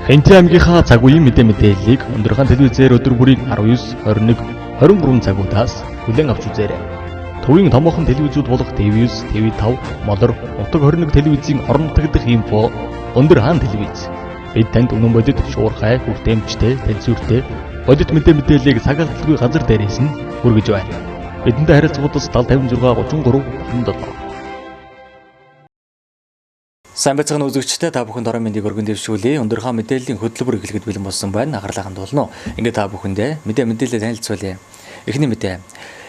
Хэнти аймгийнхаа цаг үеийн мэдээллийг өндөрхөн телевизээр өдөр бүрийн 19, 21, 23 цагуудаас хүлээн авч үзээрэй. Төвийн томоохон телевизүүд болох TV9, TV5, Молор, Нутаг 21 телевизийн орон нутгадх инфо өндөр хаан телевиз. Бид танд үнэн бодит, шуурхай, хүртээмжтэй, тэнцвэртэй бодит мэдээллийг цаг алдалгүй газар дээрээс нь хүргэж байна. Бидэнтэй харилцагуудаас 7056 33 97. Сайн байцгаана үзэгчдээ, та бүхэнд орон мэндийг өргөн дэвшүүлье. Өндөрхөн мэдээллийн хөтөлбөр эхлэхэд бэлэн болсон байна. Анхаарлаа хандуулна. Ингээд та бүхэндээ мэдээлэл танилцуулъя. Эхний мэдээ.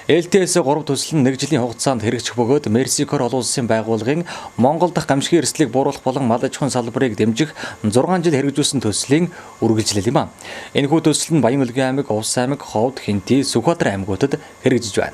ЛТС 3 төсөл нь 1 жилийн хугацаанд хэрэгжих бөгөөд Мерсикор олон улсын байгууллагын Монгол дахь гамшигын эрсдлийг бууруулах болон мал аж ахуйн салбарыг дэмжих 6 жил хэрэгжүүлсэн төслийн үргэлжлэл юм а. Энэхүү төсөл нь Баян-Улгийн аймаг, Увс аймаг, Ховд, Хинти, Сүхбаатар аймагуудад хэрэгжиж байна.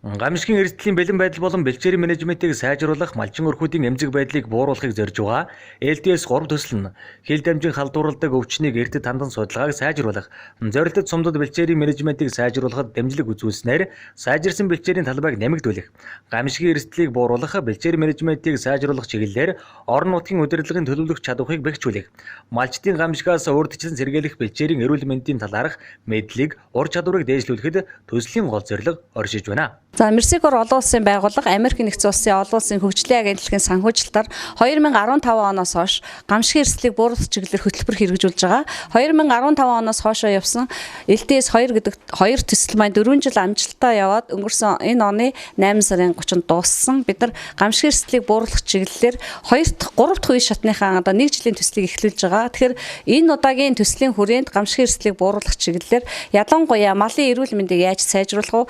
Гамшигын эрсдлийн бэлэн байдал болон бэлчээрийн менежментийг сайжруулах, малчин өрхүүдийн эмзэг байдлыг бууруулахыг зорж байгаа ЛТС 3 төсөл нь хил дамжин халдварладаг өвчнийг эрдэд хандан судалгааг сайжруулах, зорилттой цомдод бэлчээрийн менежментийг сайжруулахад дэмжлэг үзүүлснээр сайжирсан бэлчээрийн талбайг нэмэгдүүлэх, гамшигын эрсдлийг бууруулах, бэлчээрийн менежментийг сайжруулах чиглэлээр орон нутгийн удирдлагын төлөвлөх чадварыг бэхжүүлэх, малчдын гамшигаас урьдчилан сэргийлэх бэлчээрийн эрүүл мэндийн талаарх мэдлэг, ур чадварыг дээшлүүлэхэд төслийн гол зорилго оршиж байна. За Мерсикор олон улсын байгууллага Америк нэгдсэн улсын олон улсын хөгжлийн агентлагийн санхүүжилтаар 2015 оноос хойш гамшигын эрсдлийг бууруулах чиглэлээр хөтөлбөр хэрэгжүүлж байгаа. 2015 оноос хойшоо явсан ЛТС 2 гэдэг 2 төсөл маань 4 жил амжилттай яваад өнгөрсөн энэ оны 8 сарын 30-нд дууссан. Бид нар гамшигын эрсдлийг бууруулах чиглэлээр 2 дахь 3 дахь үе шатныхаа одоо 1 жилийн төслийг эхлүүлж байгаа. Тэгэхээр энэ удаагийн төслийн хүрээнд гамшигын эрсдлийг бууруулах чиглэлээр ялангуяа малын эрүүл мэндийг яаж сайжруулах вэ?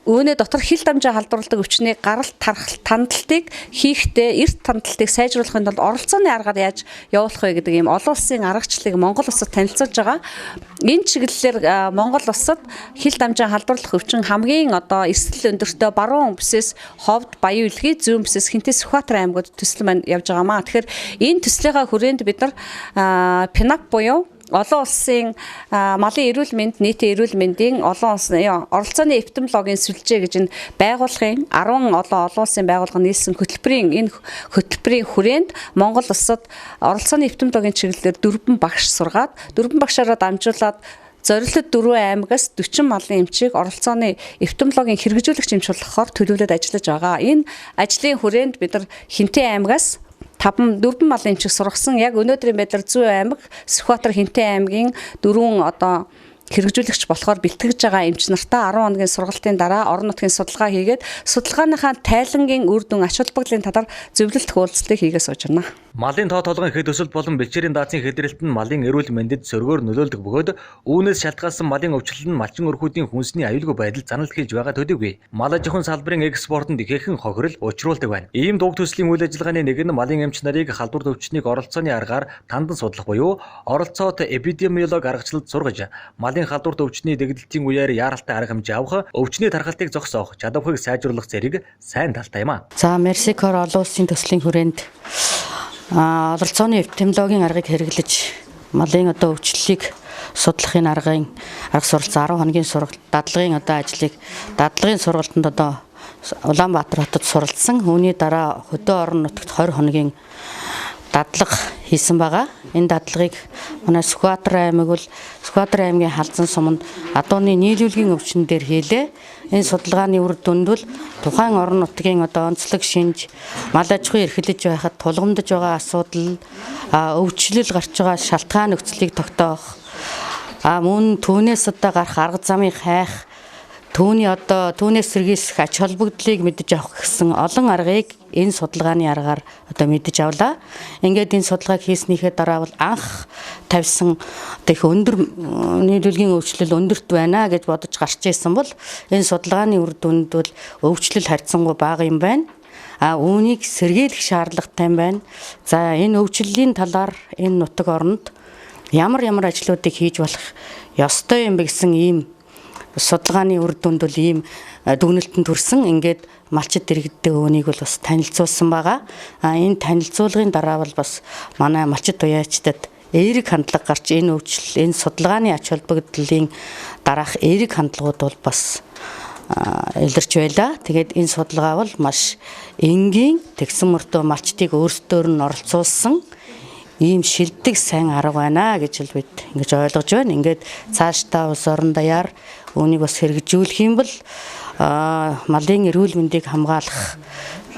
Үүнээ дотор хил дамжаа халдварладаг өвчний гаралт тархалт тандалтыг хийхдээ эрт тандалтыг сайжруулахын тулд оролцооны аргаар яаж явуулах вэ гэдэг ийм олон улсын аргачлалыг Монгол улсад танилцуулж байгаа. Энэ чиглэлээр Монгол улсад хил дамжаа халдварлах өвчин хамгийн одоо эрсдэл өндөртэй баруун бүсээс Ховд, Баян-Улгийн, зүүн бүсээс Хинти, Сүхбаатар аймагуд төсөл маань явж байгаамаа. Тэгэхээр энэ төслийнхаа хүрээнд бид нар ПНАП буюу олон улсын малын эрүүл мэнд, нийтийн эрүүл мэндийн олон улсын оролцооны эпидемиологийн сүлжээ гэж энэ байгууллагын 10 олон улсын байгууллага нийлсэн хөтөлбөрийн хүрээнд Монгол улсад оролцооны эпидемиологийн чиглэлээр 4 багш сургаад 4 багшаараа дамжуулаад зорилт 4 аймагаас 40 малын эмчийг оролцооны эпидемиологийн хэрэгжүүлэгч эмч болохоор төлөвлөд ажиллаж байгаа. Энэ ажлын хүрээнд бид нар Хинти аймагаас 4 малын эмчийг сургасан. Яг өнөөдрийн байдлаар Зүүн аймаг, Сүхбаатар, Хинти аймгийн 4 одоо хэрэгжүүлэгч болохоор бэлтгэж байгаа эмч нартаа 10 хоногийн сургалтын дараа орон нутгийн судалгаа хийгээд судалгааныхаа тайлангийн үр дүн ач холбогдлын талаар зөвлөлт хуулцлыг хийгээ сууж байна. Малын тоо толгойн ихэд өсөлт болон бэлчээрийн даацын хэдрэлт нь малын эрүүл мэндэд сөргөөр нөлөөлдөг бөгөөд үүнээс шалтгаалсан малын өвчлөл нь малчин өрхүүдийн хүнсний аюулгүй байдал заналт хийж байгаа төдийгүй мал аж ахуйн салбарын экспортод ихээхэн хохирол учруулдаг байна. Ийм дуг төслийн үйл ажиллагааны нэг нь малын эмч нарыг халдвар өвчнийг оролцооны аргаар тандан судлах буюу оролцоот эпидемиолог аргачлалд сургаж малын халдварт өвчний дэгдэлтийн үеэр яаралтай арга хэмжээ авах, өвчний тархалтыг зогсоох, чадварыг сайжруулах зэрэг сайн талтай юм а. За Мерсикор олон улсын төслийн хүрээнд оролцооны эпидемиологийн аргыг хэрэглэж малын одоо өвчлөлийг судлахын арга суралцсан 10 хоногийн сургалт дадлагын сургалтанд одоо Улаанбаатар хотод суралцсан. Үүний дараа хөдөө орон нутагт 20 хоногийн дадлага хийсэн байгаа. Энэ дадлагыг манай Сүхбаатар аймгийн халзан суманд адууны нийлүүлгийн өвчин дээр хийлээ. Энэ судалгааны үр дүнд бол тухайн орон нутгийн одоо онцлог шинж, мал аж ахуй эрхлэж байхад тулгамдж байгаа асуудал, өвчлөл гарч байгаа шалтгаан нөхцөлийг тогтоох, мөн түүнээс одоо гарах арга замыг хайх, түүнээс сэргийлэх ач холбогдлыг мэдэж авах гэсэн олон аргыг энэ судалгааны аргаар одоо мэдэж авлаа. Ингээд энэ судалгааг хийснийхээ дараа бол анх тавьсан их өндөр нийлүүлгийн өвчлөл өндөрт байна гэж бодож гарч ирсэн бол энэ судалгааны үр дүнд бол өвчлөл харьцангуй бага юм байна. Үүнийг сэргийлэх шаардлагатай юм байна. За энэ өвчлөлийн талаар энэ нутаг оронд ямар ажлуудыг хийж болох ёстой юм бэ гэсэн ийм судалгааны үр дүнд бол ийм дүгнэлтэн төрсөн. Ингээд малчид дэрэгддэг өөнийг бол бас танилцуулсан байгаа. Энэ танилцуулгын дараа бол бас манай малчид уяачдад эерэг хандлага гарч энэ өвчлөл, энэ судалгааны ач холбогдлын дараах эерэг хандлагууд бол бас илэрч байлаа. Тэгээд энэ судалгаа бол маш энгийн тэгсэн мөртөө малчдыг өөрсдөөр нь оролцуулсан ийм шилдэг сайн арга байна гэж л бид ингэж ойлгож байна. Ингээд цаашдаа улс орон даяар үүнийг бас хэрэгжүүлэх юм бол малын эрүүл мэндийг хамгаалах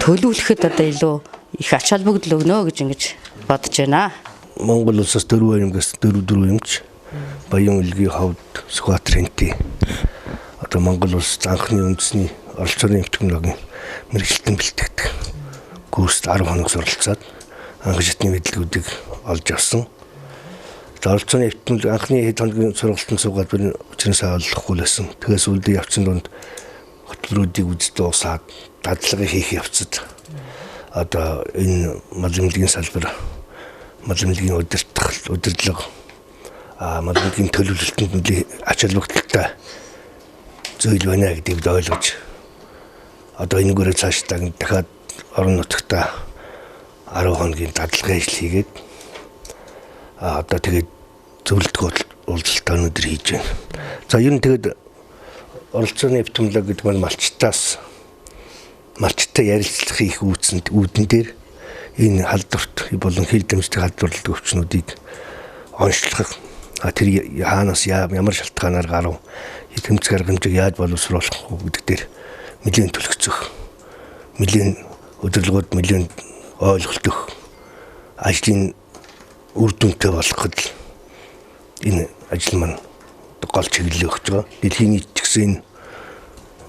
төлөвлөхөд одоо илүү их ач холбогдол өгнө гэж ингэж бодож байна. Монгол улсаас 4 аймагаас 4 аймагч Баян Улгийн хавьд Сүхбаатарын одоо Монгол улс анхны үндэсний оролцооны технологийн мэрэгчлэн бэлтгэдэг курст 10 хоног суралцаад анх шатны мэдлэгүүдийг олж авсан. Оролцооны технологи анхны хэд хоногийн сургалтанд суугаад бүр учраас авалахгүй байсан. Тэгээс үлдээ явцсан донд хөтөлбөрүүдийг үзэж дуусаад дадлага хийх явцад одоо энэ малын салбар малын удирдлага малын төлөвлөлтөнд нэлээд ач холбогдолтой зүйл байна гэдгийг ойлгож одоо энэгээр цаашдаа дахиад орон нутгата 10 хоногийн дадлага ажил хийгээд одоо тэгээд зөвлөлт уулзалтаа өнөдөр хийж байна. За ер нь тэгээд оролцооны технологи гэдэг нь малчтай ярилцлах их үүдэн дээр энэ халдварт болон хил дэмждэг халдварлалт өвчнүүдийг онцлох тэр хаанаас ямар шалтгаанаар гарав тэмцэх арга хэмжээг яаж боловсруулах гэдэг дээр нэлээд төлөвлөсөн. Нэлээд өдөрлгүүд нэлээд ойлголт өгөх ажлын үр дүнтэй болгоход энэ ажил маань гол чиглэлээ өгч байгаа. Дэлхийн нийт ч гэсэн энэ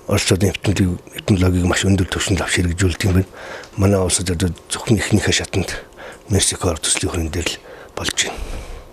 оролцооны технологиг маш өндөр түвшинд авч хэрэгжүүлдэг юм байна. Манай улсад одоо зөвхөн ихнийхээ шатанд Мексикоор төслийн хүрэн дээр л болж байна.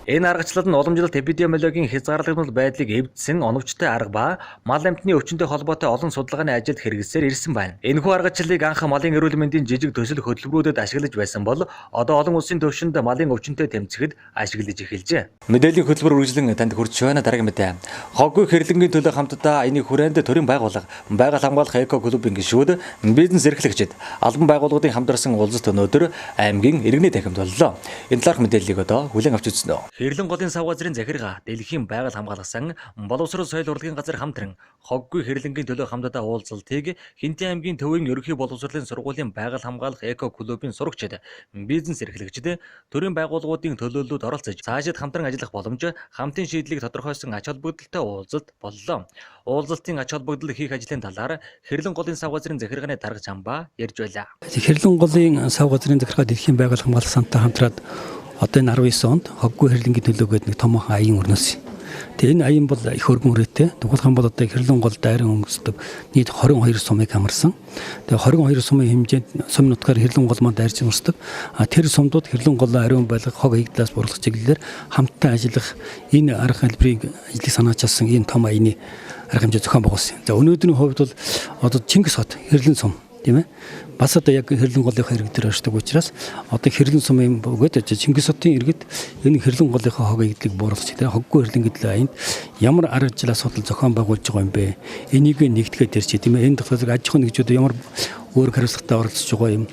Энэ аргачлал нь уламжлалт эпидемиологийн хязгаарлагдмал байдлыг эвдсэн оновчтой арга ба мал амтны өвчнөд холбоотой олон судалгааны ажилд хэрэгжсээр ирсэн байна. Энэхүү аргачлалыг анх малын эрүүл мэндийн жижиг төсөл хөтөлбөрүүдэд ашиглаж байсан бол одоо олон улсын түвшинд малын өвчнөд тэмцэхэд ашиглаж эхэлжээ. Мэдээллийн хөтөлбөр үргэлжлэн танд хүрч байна. Дараагийн мэдээ. Хоггүй хэрлэнгийн төлөө хамтдаа энийг хүрээнд төрийн байгууллага байгаль хамгаалах эко клубын гишүүд бизнес эрхлэгчид албан байгууллагын хамтарсан уулзалт өнөөдөр аймгийн иргэний танхимд боллоо. Энэ талаарх мэдээллийг одоо хүлээн авч үзнэ. Хэрлэн голын сав газрын захиргаа Дэлхийн байгаль хамгаалсан боловсрол соёл урлагийн газар хамтран хоггүй хэрлэнгийн төлөө хамтдаа уулзалтыг Хинтэн аймгийн төвийн ерөнхий боловсролын сургуулийн байгаль хамгаалах эко клубын сурагчид, бизнес эрхлэгчид, төрийн байгууллагуудын төлөөллүүд оролцож цаашид хамтран ажиллах боломж, хамтын шийдлийг тодорхойлсон ач холбогдолтой уулзалт боллоо. Уулзалтын ач холбогдол хийх ажлын талаар Хэрлэн голын сав газрын захиргааны дарга Чамба ярьж байлаа. Хэрлэн голын сав газрын захиргаа Дэлхийн байгаль хамгаалах сантай хамтраад одоо энэ 19 онд хоггүй хэрлэнгийн төлөө гэдэг нэг томоохон аян өрнөс. Тэгээ энэ аян бол их өргөн үрээтэй. Тэгвэл хан бол одоо Хэрлэн гол дайран өнгөсдөг нийт 22 сумыг хамарсан. Тэгээ 22 сумын хэмжээнд сум нутгаар Хэрлэн гол маань дайрч өрсдөг. Тэр сумдууд Хэрлэн голоо ариун байлгах хог хигдлээс бурлах чиглэлээр хамтдаа ажиллах энэ арга хэлбэрийг ажлыг санаачилсан энэ том аяны арга хэмжээ зохион байгуулсан. За өнөөдрийн хувьд бол одоо Чингис хот Хэрлэн сум тийм ээ. Бас одоо яг Хэрлэн голынхаа иргэд төр оршдог учраас одоо Хэрлэн сумын бөгөөд Чингис хотын иргэд энэ Хэрлэн голынхаа хог игдлийг бууруулж тийм хоггүй хэрлэн гэдэл аянд ямар арга жил асуудал зохион байгуулж байгаа юм бэ? Энийг нэгтгэхэд ирч тийм ээ. Энэ тохиолдолд аж ахуйн нэгжүүд ямар үүрэг хариуцлагатай оролцож байгаа юм.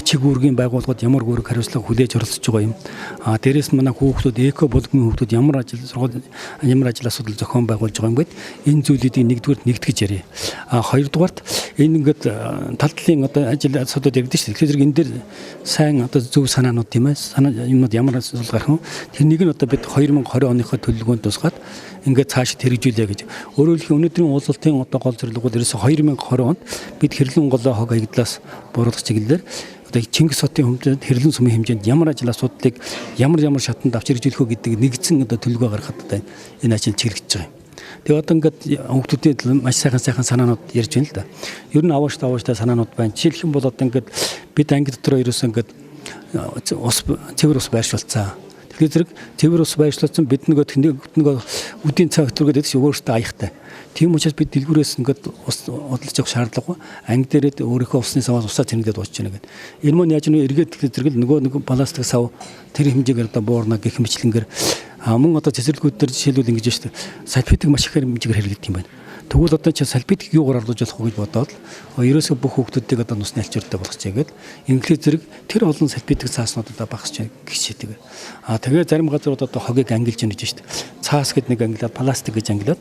Чиг үүргийн байгууллагууд ямар үүрэг хариуцлага хүлээж оролцож байгаа юм. Дээрээс манай хүүхдүүд эко болгоны хүүхдүүд ямар ажил асуудал зохион байгуулж байгаа юм гээд энэ зүйлүүдийг нэгдүгээр нэгтгэж ярив. Хоёрдугаарт энэ ингээд тал талын одоо ажил асуудал яригдсан шүү дээ. Тэгэхээр энэ дээр сайн одоо зөв санаанууд тийм ээ. Юмнууд ямар асуудал гарах вэ? Тэрнийг нь одоо бид 2020 оныхоо төлөвлөгөөнд тусгаад ингээд цаашид хэрэгжүүлээ гэж. Өөрөөр хэлбэл өнөөдрийн уулзалтын одоо гол зорилго ерөөсө 2020 онд бид Хэрлэн голоо хог аяглаас бууруулах чиглэлээр одоо Чингис хотын хэмжээнд Хэрлэн сумын хэмжээнд ямар ажил асуудлыг ямар шатанд авч хэрэгжүүлэх вэ гэдэг нэгдсэн одоо төлөвлөгөө гаргахад одоо энэ ажил чиглэж байгаа юм. Тэгээ одоо ингээд хүүхдүүдэд маш сайхан санаанууд ярьж байна л да. Ер нь авааштай санаанууд байна. Жишээлх юм бол одоо ингээд бид анги дотор ерөөсө ингээд цэвэр ус байршуулцаа. Тэгэхээр зэрэг цэвэр ус байршлуулсан бид нөгөө үдийн цаг өдрөгөөд идэж өөрөөсөө аяхтай. Тийм учраас бид дэлгүүрээс ингээд ус удалж явах шаардлагагүй. Анги дээрээ өөрийнхөө усны саваас усаа цэнэглээд ууж байна гэдэг. Энэ мөн яаж эргээд зэрэг нөгөө пластик сав тэр хэмжээгээр одоо буурна гэх мэтлэнгээр мөн одоо цэцэрлэгүүд төр жишээлбэл ингэж байна шүү дээ. Салфетик маш их хэмжээгээр хэрэглэдэг юм байна. Тэгвэл одоо чи салбитыг юугаар орлуулж болох вэ гэж бодоод ерөөсөө бүх хүүхдүүдийг одоо нусны альчууртай болгочихъя гэд инглиз зэрэг тэр олон салбитыг цааснууд одоо багасч гिचдэг. Тэгээ зарим газрууд одоо хогийг ангилж яж штт. Цаас гэд нэг ангилаад пластик гэж ангилаад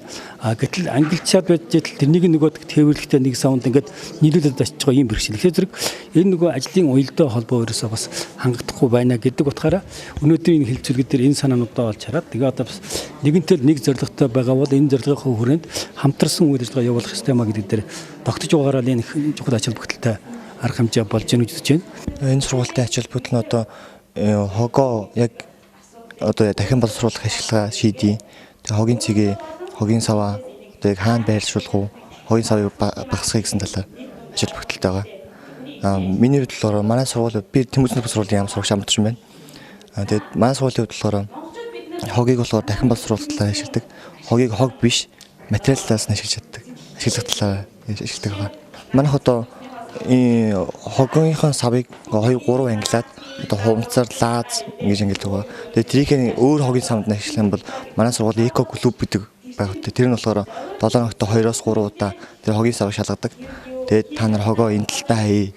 гэтэл ангилчаад байж тэл тэрнийг нөгөө тээвэрлэхдээ нэг саунд ингээд нийлүүлээд очиж байгаа юм бэрхшээл. Тэгэхээр зэрэг энэ нөгөө ажлын уялдаа холбоо ерөөсөө бас хангагдахгүй байна гэдэг утгаараа өнөөдрийн хилцүүлэг дээр энэ санаануудаа олж хараад тэгээ одоо бас нэгэнтэл нэг зорилготой байгаа бол энэ зорилгын хүрээнд хамтарсан үйл ажиллагаа явуулах ёстой маа гэдэг дээр тогтож байгаараа энэ чухал ач холбогдолтой арга хэмжээ болж гэнэ гэж үзэж байна. Энэ сургуулийн ач холбогдол нь одоо хогоо яг одоо дахин боловсруулах ашиглага шийдий. Тэгээ хогийн цэгээ, хогийн саваа одоо яг хаана байршуулах уу, хогийн савыг багасгахыг гэсэн талаар ач холбогдолтой байгаа. Миний хувьд болохоор манай сургууль би Тэмүүцэн сургуулийн яам сурагч амтч байна. Тэгээд манай сургуулийн хувьд болохоор хогийг болохоор дахин боловсруулах талаар ашигладаг. Хогийг хог биш материалаас нь ашиглаж чаддаг. Ашиглах талаар ашигладаг байгаа. Манайх одоо хогийнхын савыг 2-3 ангилаад одоо хувцар лааз ингэж ангилдаг байгаа. Тэгээд трийг өөр хогийн савд нь ашиглах юм бол манай сургуулийн эко клуб гэдэг байгаа. Тэр нь болохоор 7 хоногт 2-3 удаа тэр хогийн савыг шалгадаг. Тэгээд та нар хогоо энэ талтаа хаяа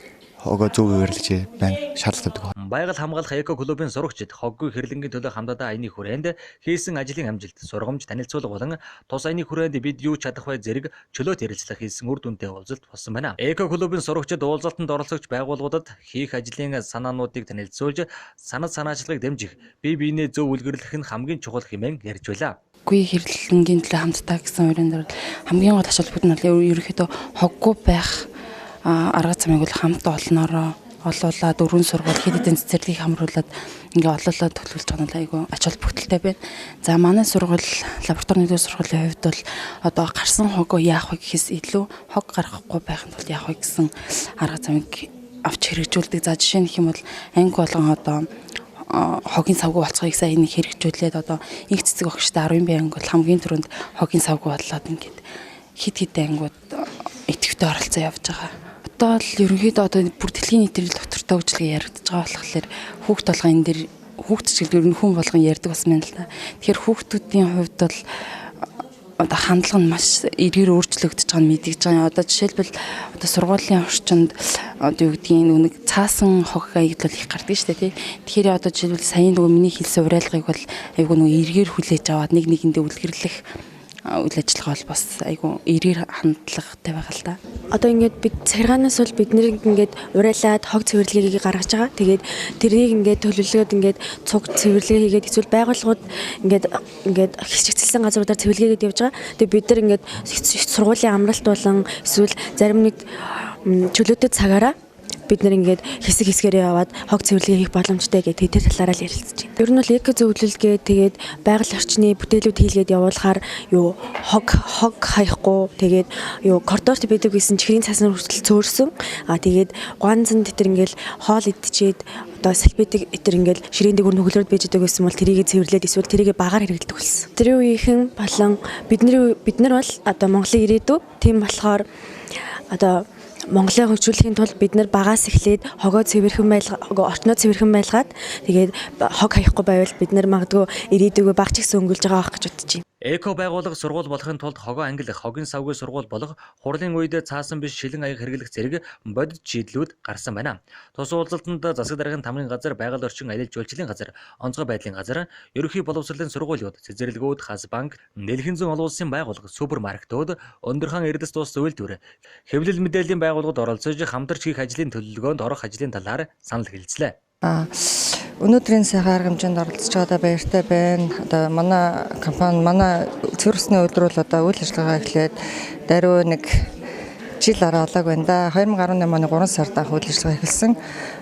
хогоо зөв хөвөрлөж байна шаардлагатай. Байгаль хамгаалах эко клубын сурагчид хоггүй хэрлэнгийн төлөө хамтдаа аяны хүрээнд хийсэн ажлын амжилт, сургамж, танилцуулга болон тус аяны хүрээнд бид юу чадах вэ зэрэг чөлөөт ярилцлага хийсэн үр дүнтэй уулзалт болсон байна. Эко клубын сурагчид уулзалтанд оролцогч байгууллагуудад хийх ажлын санаануудыг танилцуулж, санал санаачлагыг дэмжих, бие биенээ зөв үлгэрлэх нь хамгийн чухал хэмээн ярьж байлаа. Хоггүй хэрлэнгийн төлөө хамтдаа гэсэн үрэнд хамгийн гол ач холбогдол нь ерөнхийдөө хоггүй байх арга замыг бол хамт олноороо олуулаад өргөн сургууль хэд хэдэн цэцэрлэгийг хамруулад ингээ олоолаад төлөвлөж байгаа нь айгүй ач холбогдолтой байна. За манай сургууль лабораторийн нэгдүгээр сургуулийн хувьд бол одоо гарсан хогоо яах вэ гэхээс илүү хог гаргахгүй байхын тулд яах вэ гэсэн арга замыг авч хэрэгжүүлдэг. За жишээ нь гэх юм бол анги болгон одоо хогийн савгүй болцохыг сайн энийг хэрэгжүүлээд одоо их цэцэг багштай 10 бие анги бол хамгийн түрүүнд хогийн савгүй болоод ингээд хит ангиуд идэвхтэй оролцоо явж байгаа. Одоо л ерөнхийдөө одоо бүр дэлхийн нийтрэл доктортой хөгжлөг яригдж байгаа болохоор хүүхд толгой энэ дэр хүүхд чиглэл ер нь хүн болгон ярьдаг бас мэн л да. Тэгэхээр хүүхдүүдийн хувьд бол одоо хандлага нь маш эргээр өөрчлөгдөж байгаа нь мэдэгдэж байгаа. Одоо жишээлбэл одоо сургуулийн орчинд одоо юу гэдгийг нэг цаасан хог аягдл их гардаг шүү дээ тий. Тэгэхээр одоо жишээлбэл саяны нөгөө миний хэлсэн уриалгыг бол айгүй нөгөө эргээр хүлээж аваад нэг нэгэндээ үлгэрлэх үйл ажиллагаа бол бас айгүй эргээр хандлагатай байгаа л да. Одоо ингээд бид царгаанаас бол бид нэрийг ингээд уриалаад хог цэвэрлэгийг гаргаж байгаа. Тэгээд тэрийг ингээд төлөвлөгөөд ингээд цуг цэвэрлэгээ хийгээд эсвэл байгууллагууд ингээд хичээлсэн газруудаар цэвэрлэгээд явж байгаа. Тэгээд бид нар ингээд сургуулийн амралт болон эсвэл зарим нэг чөлөөтэй цагаараа бид нар ингээд хэсгээр яваад хог цэвэрлэгээ хийх боломжтой гэдэг тэр талаараа л ярилцж байна. Ер нь бол эко зөвлөлгээ тэгээд байгаль орчны бүтээлүүд хийлгээд явуулахаар юу хог хаяхгүй тэгээд юу коридорт байдаг гэсэн чихрийн цаасан хүртэл цөөрсөн. Тэгээд гуанзан тэр ингээд хоол идчихэд одоо салбитыг тэр ингээд ширээн дээгүүр нүглөрөд байж байгаа гэсэн бол тэрийг цэвэрлээд эсвэл тэрийг багаар хэрэглэдэг болсон. Тэрийн үеийнхэн болон бид нар бол одоо Монголын ирээдүй тийм болохоор одоо Монголыг хөгжүүлэхийн тулд бид нар багаас эхлээд хогоо цэвэрхэн орчноо цэвэрхэн байлгаад тэгээд хог хаяхгүй байвал бид нар магадгүй ирээдүйгөө баг ч ихсэн өнгөлж байгаа байх гэж бодож байна. Эко байгууллага сургууль болохын тулд хогоо ангилах, хогийн савгүй сургууль болох хурлын үед цаасан биш шилэн аяг хэрэглэх зэрэг бодит шийдлүүд гарсан байна. Тус уулзалтанд засаг даргын тамгын газар, байгаль орчин аялал жуулчлалын газар, онцгой байдлын газар, ерөнхий боловсролын сургуулиуд, цэцэрлэгүүд, хас банк, дэлхийн зүүн олон улсын байгууллага, супермаркетууд, өндөрхан эрдэс тус үйлдвэр, хэвлэл мэдээллийн байгууллагууд оролцож хамтарч хийх ажлын төлөвлөгөөнд орох ажлын талаар санал хэлцлээ. Өнөөдрийн сайхан арга хэмжээнд оролцож байгаадаа баяртай байна. Одоо манай компани манай цэвэрсний өдрөл одоо үйл ажиллагаа эхлээд даруй нэг жил араалаг байна да. 2018 оны 3 сард анх үйл ажиллагаа эхэлсэн.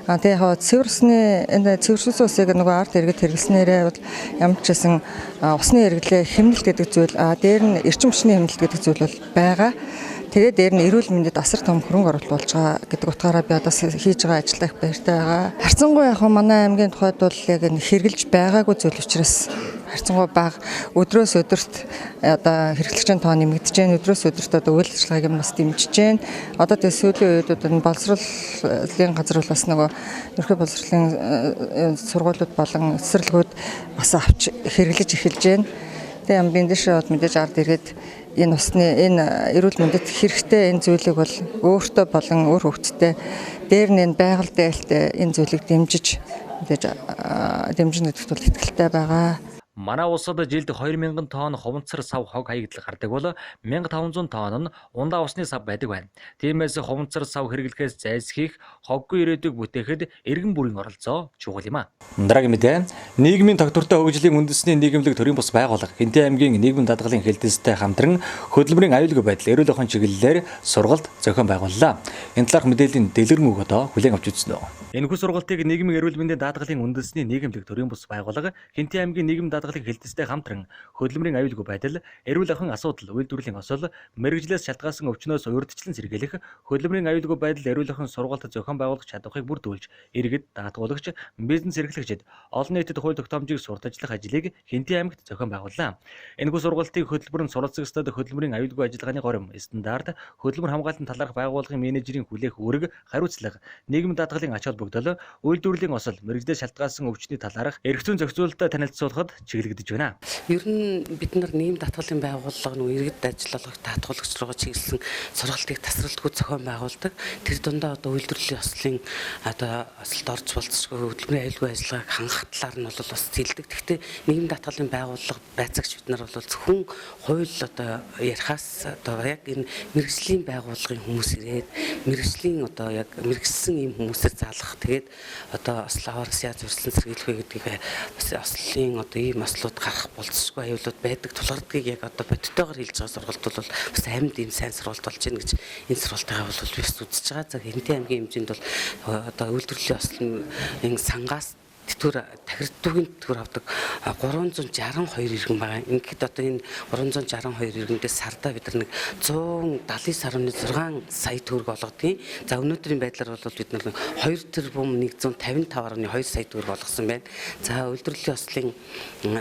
Тэгээ яг цэвэрсний энэ цэвэршүүлсэн усыг нөгөө ард иргэд хэрэглэснээрээ бол ямар ч гэсэн усны хэрэглээ хэмнэлт гэдэг зүйл дээр нь эрчим хүчний хэмнэлт гэдэг зүйл бол байгаа. Тэгээд дээр нь эрүүл мэндэд асар том хөрөнгө оруулалт болж байгаа гэдэг утгаараа би одоо хийж байгаа ажиллаа их баяртай байгаа. Харьцангуй яг манай аймгийн тухайд бол яг хэрэгжилж байгаагүй зүйл учраас харьцангуй бага өдрөөс өдөрт одоо хэрэглэгчийн тоо нэмэгдэж байна. Өдрөөс өдөрт одоо үйл ажиллагааг нь бас дэмжиж байна. Одоо тэгээ сүүлийн үеүүд боловсролын газар бол бас нөгөө ерхий боловсролын сургуулиуд болон эсрэлгүүд бас авч хэрэглэж эхэлж байна. Тэгээ хамгийн дэшээ бод мэдээж ард иргэд энэ усны энэ эрүүл мэндэд хэрэгтэй энэ зүйлийг бол өөртөө болон өөр хүүхдтэй дээр нь байгаль дээлтэй энэ зүйлийг дэмжиж мэдээж дэмжинэ гэдэгт бол итгэлтэй байгаа. Манай улсад жилд 2000 тонн ховонцор сав хог хаягдл гардаг бол 1500 тонн нь ундаа усны сав байдаг байна. Тиймээс ховонцор сав хэрэглэхээс зайлсхийх, хоггүй ирээдүйг бүтээхэд иргэн бүрийн оролцоо чухал юм а. Дараагийн мэдээ. Нийгмийн тогтвортой хөгжлийн үндэсний нийгэмлэг төрийн бус байгууллага Хинтээ аймгийн нийгмийн даатгалын хэлтэлцтэй хамтран хөдөлмөрийн аюулгүй байдал эрүүл ахуйн чиглэлээр сургалт зохион байгууллаа. Энэ талаарх мэдээллийн дэлгэрэн үг одоо хүлээн авч үзнэ. Энэхүү сургалтыг нийгмийн эрүүл мэндийн даатгалын үндэсний нийгэмлэг төрийн бус байгууллага Хинтээ аймгийн нийгмийн даатгалын хэлтэлцтэй хамтран хөдөлмөрийн аюулгүй байдал, эрүүл ахуйн асуудал, үйлдвэрлэлийн осол, мэргэжлээс шалтгаалсан өвчнөөс урьдчилан сэргийлэх, хөдөлмөрийн аюулгүй байдал, эрүүл ахуйн сургалт зохион байгуулах чадварыг бүрдүүлж, иргэд, даатгуулагч, бизнес эрхлэгчид, олон нийтэд хууль тогтоомжийг сурталчлах ажлыг Хинтээ аймагт зохион байгууллаа. Энэхүү сургалтыг хөтөлбөр нь суралцагчдад хөдөлмөрийн аюулгүй ажиллагааны горим, стандарт, хөдөлмөр хамгаалалтын талаарх байгууллагын менежерийн хүлээх үүрэг, хариуцлага, нийгмийн даатгалын ач холбогдол, үйлдвэрлэлийн осол, мэргэжлээс шалтгаалсан өвчний талаарх эрх зүйн зохицуулалтад танилцуулахад чиглэгдэж байна. Ер нь бид нар нийгэм даатгалын байгууллага нь иргэд ажиллах даатгуулагч руугаа чиглэсэн сургалтыг тасралтгүй зохион байгуулдаг. Тэр дундаа одоо үйлдвэрлэлийн ослын одоо ослд орж болцсохгүй хөдөлмөрийн аюулгүй ажиллагааг хангах талаар нь бол бас зэлдэг. Гэхдээ нийгэм даатгалын байгууллага байцаагч бид нар бол зөвхөн хууль одоо ярихаас одоо яг энэ мэргэжлийн байгууллагын хүмүүс ирээд мэргэжлийн одоо яг мэргэжсэн ийм хүмүүсээр заалгах. Тэгээд одоо ослоорс яаж зурсан сэргийлэх вэ гэдгийг бас ослын одоо ийм ослууд гарах болцсохгүй аюулууд байдаг тулгардгийг яг одоо бодтойгоор хэлж байгаа сургалт бол бас амьд ийм сайн сургалт болж байна гэж энэ сургалтайгаа бол би бас үзэж байгаа. За Хинтээ аймгийн хэмжээнд бол одоо үйлдвэрлэлийн ослын сангаас тэтгэр тахирдуугийн тэтгэр авдаг 362 иргэн байгаа. Ингээд одоо энэ 362 иргэндээс сардаа бид нар нэг 179.6 сая төгрөг олгодгийг. За өнөөдрийн байдлаар бол бид нар 2 тэрбум 155.2 сая төгрөг олгосон байна. За үйлдвэрлэлийн ослын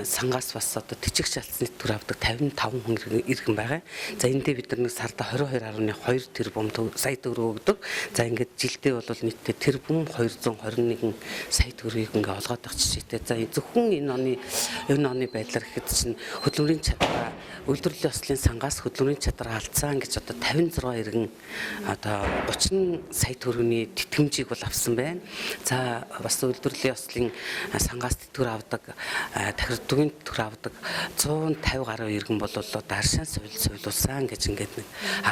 сангаас бас одоо төчиг шалтсны тэтгэр авдаг 55 хүн иргэн байгаа. За эндээ бид нар нэг сардаа 22.2 тэрбум сая төгрөг өгдөг. За ингээд жилдээ бол нийтдээ тэрбум 221 сая төгрөгийг ингээд олгоод авч чийтэй. За зөвхөн энэ оны байдлаар ихэд чинь хөдөлмөрийн чадвар үйлдвэрлэлийн ослын сангаас хөдөлмөрийн чадвар алдсан гэж одоо 56 иргэн одоо 30 сая төгрөгийн тэтгэмжийг бол авсан байна. За бас үйлдвэрлэлийн ослын сангаас тэтгэр авдаг тахирдуугийн тэтгэр авдаг 150 гаруй иргэн бол одоо аршаан суйлуулсан гэж ингээд нэг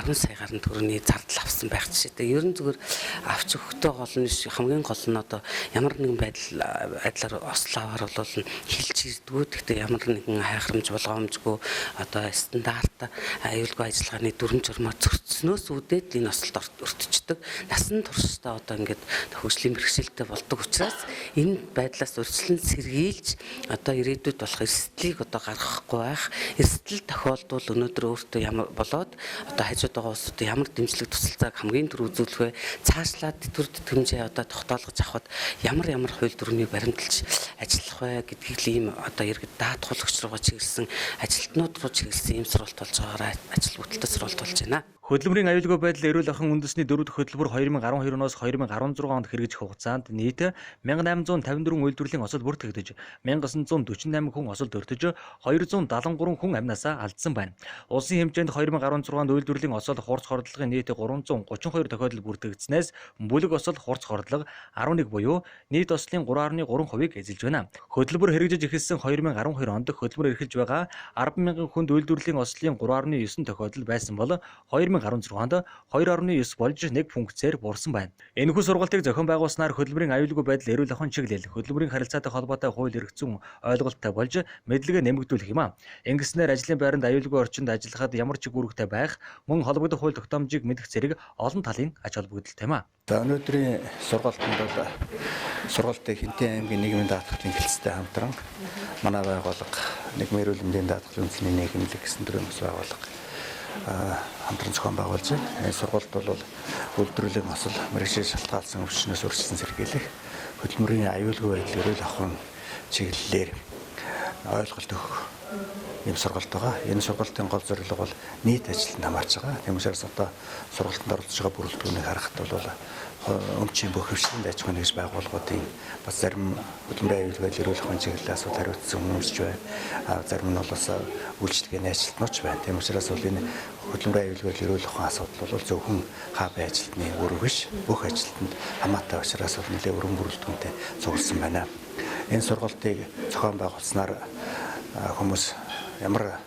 10 сая гаруй төгрөгийн зардал авсан байх жишээтэй. Ер нь зүгээр авч өгөхдөө гол нь хамгийн гол нь одоо ямар нэгэн байдлаар ослоовар бол хилж ирдгүү. Гэхдээ ямар нэгэн хайхрамж болгоомжгүй одоо стандарт аюулгүй ажиллагааны дүрм журмаар зөрчснөөс үүдээд энэ ослд өртөждөг. Насан туршдаа одоо ингээд хөгжлийн бэрхшээлтэй болдог учраас энэ байдлаас урьдчилан сэргийлж одоо ирээдүйд болох эрсдлийг одоо гаргахгүй байх. Эрсдэл тохиолдвол өнөөдөр өөртөө ямар болоод одоо хажууд байгаа улсуудад ямар дэмжлэг тусалцааг хамгийн түрүү үзүүлэх вэ? Цаашлаад төр тэтгэмжээ одоо тогтоолгож авахд ямар хууль дүрмийг баримталж ажиллах вэ гэдгийг л ийм одоо иргэд даатгуулагч руугаа чиглэсэн ажилтнууд руу чиглэсэн ийм сургалт болж байгаараа ажил бүтэлтэй сургалт болж байна. Хөдөлмөрийн аюулгүй байдал эрүүл ахуйн үндэсний 4-р хөтөлбөр 2012-оос 2016 онд хэрэгжих хугацаанд нийт 1854 үйлдвэрлэлийн осол бүртгэгдэж 1948 хүн осолд өртөж 273 хүн амнасаа алдсан байна. Улсын хэмжээнд 2016 онд үйлдвэрлэлийн осол хурц хордлогын нийт 332 тохиолдол бүртгэгдснээс бүлэг осол хурц хордлого 11 буюу нийт ослын 3.3%-ийг эзэлж байна. Хөтөлбөр хэрэгжиж эхэлсэн 2012 онд хөтөлбөр эрхэлж байгаа 10,000 хүнд үйлдвэрлэлийн ослын 3.9 тохиолдол байсан бол 2016 онд 2.9 болж 1 пунктээр буурсан байна. Энэхүү сургалтыг зохион байгуулснаар хөдөлмөрийн аюулгүй байдал эрүүл ахуйн чиглэл, хөдөлмөрийн харилцаатай холбоотой хууль эрх зүйн ойлголттой болж мэдлэгээ нэмэгдүүлэх юм а. Ингэснээр ажлын байранд аюулгүй орчинд ажиллахад ямар ч үүрэгтэй байх, мөн холбогдох хууль тогтоомжийг мэдэх зэрэг олон талын ач холбогдолтой юм а. За өнөөдрийн сургалтанд бол сургалтыг Хинтээ аймгийн нийгмийн даатгалын хэлтэлцтэй хамтран манай байгууллага нийгмийн эрүүл мэндийн даатгалын үндэсний нийгэмлэг гэсэн төрлийн бас байгууллага хамтран зохион байгуулж байна. Энэ сургалт бол үйлдвэрлэлийн осол мэргэжлээс шалтгаалсан өвчнөөс урьдчилан сэргийлэх, хөдөлмөрийн аюулгүй байдал эрүүл ахуйн чиглэлээр ойлголт өгөх ийм сургалт байгаа. Энэ сургалтын гол зорилго бол нийт ажилд хамаарч байгаа. Тийм учраас одоо сургалтанд оролцож байгаа бүрэлдэхүүнийг харахад бол өмчийн бүх хөвшлийн аж ахуйн нэгж байгууллагуудын бас зарим хөдөлмөрийн аюулгүй эрүүл ахуйн чиглэлээс асуулт хариуцсан хүмүүс ч байна. Зарим нь бол бас үйлчлэгээний ажилтнууд ч байна. Тийм учраас бол энэ хөдөлмөрийн аюулгүй эрүүл ахуйн асуудал бол зөвхөн хабын ажилтны үүрэг биш. Бүх ажилтнанд хамаатай учраас бол нэлээд өргөн бүрэлдэхүүнтэй цугласан байна. Энэ сургалтыг зохион байгуулснаар хүмүүс ямар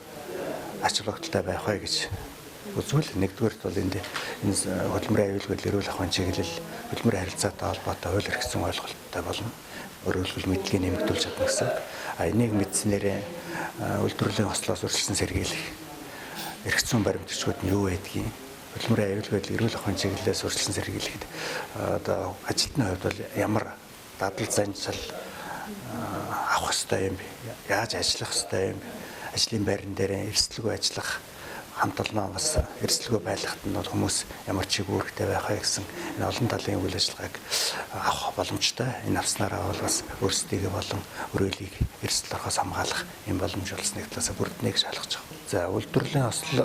ач холбогдолтой байх вэ гэж үзвэл нэгдүгээрт бол энэ хөдөлмөрийн аюулгүй эрүүл ахуйн чиглэл хөдөлмөрийн харилцаатай холбоотой хууль эрх зүйн ойлголттой болно. Өөрөөр хэлбэл мэдлэгийг нэмэгдүүлж чадна гэсэн. Энийг мэдснээр үйлдвэрлэлийн ослоос үржилсэн сэргийлэх эрх зүйн баримтчгууд нь юу байдгийг хөдөлмөрийн аюулгүй эрүүл ахуйн чиглэлээс үржилсэн сэргийлэхэд одоо ажилтны хувьд бол ямар дадал занчил авах ёстой юм бэ? Яаж ажиллах ёстой юм бэ? Ажлын байран дээр эрсдэлгүй ажиллах хамт олноо бас эрсдэлгүй байхад нь хүмүүс ямар чиглэлтэй байх вэ гэсэн энэ олон талын үйл ажиллагааг авах боломжтой. Энэ авснараа бол бас өөрсдийгөө болон өрөөлийг эрсдэл орохоос хамгаалах юм боломж олсныг талаасаа бүрднэ гэж ойлгож байгаа. За үйлдвэрлэлийн осол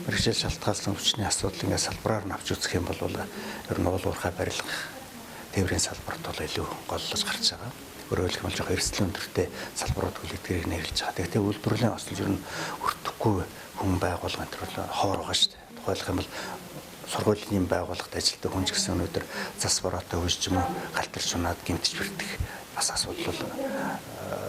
мэргэжил шалтгаалсан өвчний асуудал ингээд салбараар нь авч үзэх юм бол ер нь уулуурхай барилга тээврийн салбарт бол илүү голлож гарч байгаа. Өөрөөр хэлбэл жоохон эрсдэл өндөртэй салбарууд хүлээдгэрийг нэрлэж байгаа. Тэгэхдээ үйлдвэрлэлийн осол ер нь өртөхгүй хүн байгууллагын төр хоор байгаа шүү дээ. Тухайлх юм бол сургуулийн байгууллагад ажилладаг хүн ч гэсэн өнөөдөр зас бороотой хөөж ч юм уу галтарч унаад гэмтэж бэрдэх бас асуудал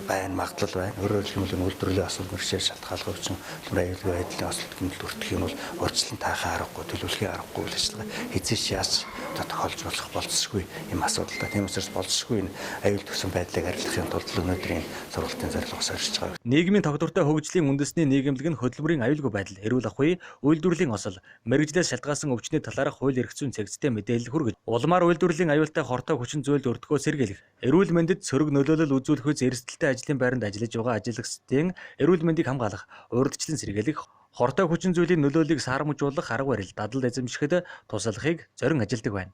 байна, магадлал байна. Өөрөөр хэлбэл үйлдвэрлэлийн осол мэргэжил шалтгаалгын өвчин хөдөлмөрийн аюулгүй байдлын осолд гэмтэл өртөх юм бол урьдчилан таахын аргагүй, төлөвлөхийн аргагүй үйл ажиллагаа хэзээ ч яаж тохиолж болох болцсохгүй юм асуудал та. Тийм учраас болцсохгүй энэ аюул төсөн байдлыг арилгахын тулд өнөөдрийн сургалтын зорилгоос ирж байгаа. Нийгмийн тогтвортой хөгжлийн үндэсний нийгэмлэг нь хөдөлмөрийн аюулгүй байдал, эрүүл ахуй, үйлдвэрлэлийн осол, мэргэжлээс шалтгаалсан өвчний талаарх хууль эрх зүйн цэгцтэй мэдээлэл хүргэж, улмаар үйлдвэрлэлийн аюултай хортой хүчин зүйлд өртгөө сэргийлэх, эрүүл мэндэд сөрөг нөлөөлөл үзүүлэхүйц эрсдэлтэй ажлын байранд ажиллаж байгаа ажилчдын эрүүл мэндийг хамгаалах, урьдчилан сэргийлэх, хортой хүчин зүйлийн нөлөөллийг саарамжуулах арга барил, дадал эзэмшихэд туслахыг зорин ажилдаг байна.